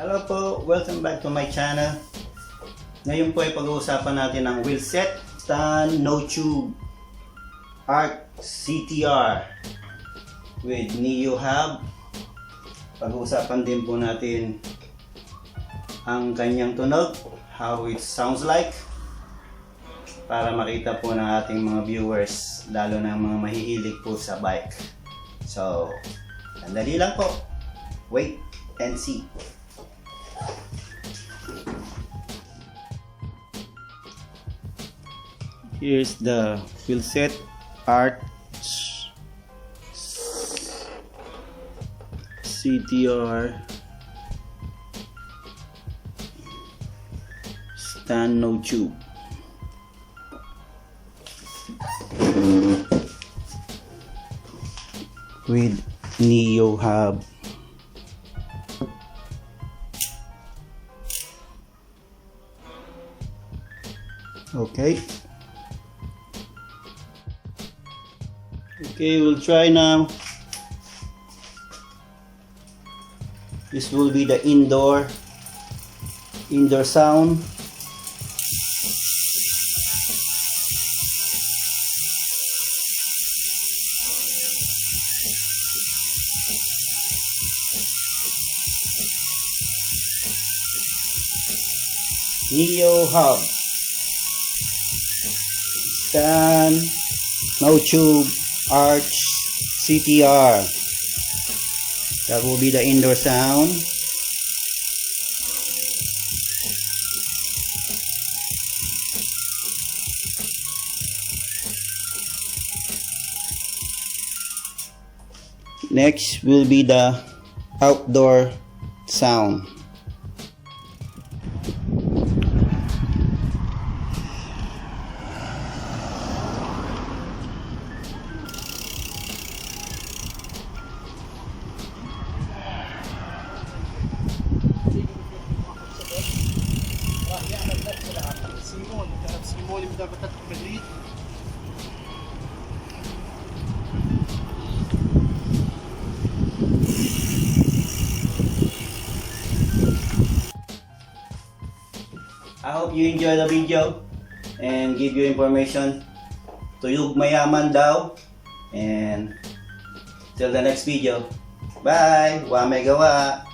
Hello po, welcome back to my channel. Ngayon po ay pag-uusapan natin ang Wheelset Stand No Tube Arc CTR with Neo Hub. Pag-uusapan din po natin ang kanyang tunog, how it sounds like, para makita po ng ating mga viewers, lalo na mga mahihilig po sa bike. So, sandali lang po. Wait and see. Here's the Wheelset Arch CTR Stand No Tube. With Neo Hub. Okay. Okay, we'll try now. This will be the indoor sound. Neo Hub Stand No Tube Arch CTR. That will be the indoor sound. Next will be the outdoor sound. I hope you enjoy the video and give you information. Tuyog mayaman daw. And till the next video. Bye! Wa may gawa!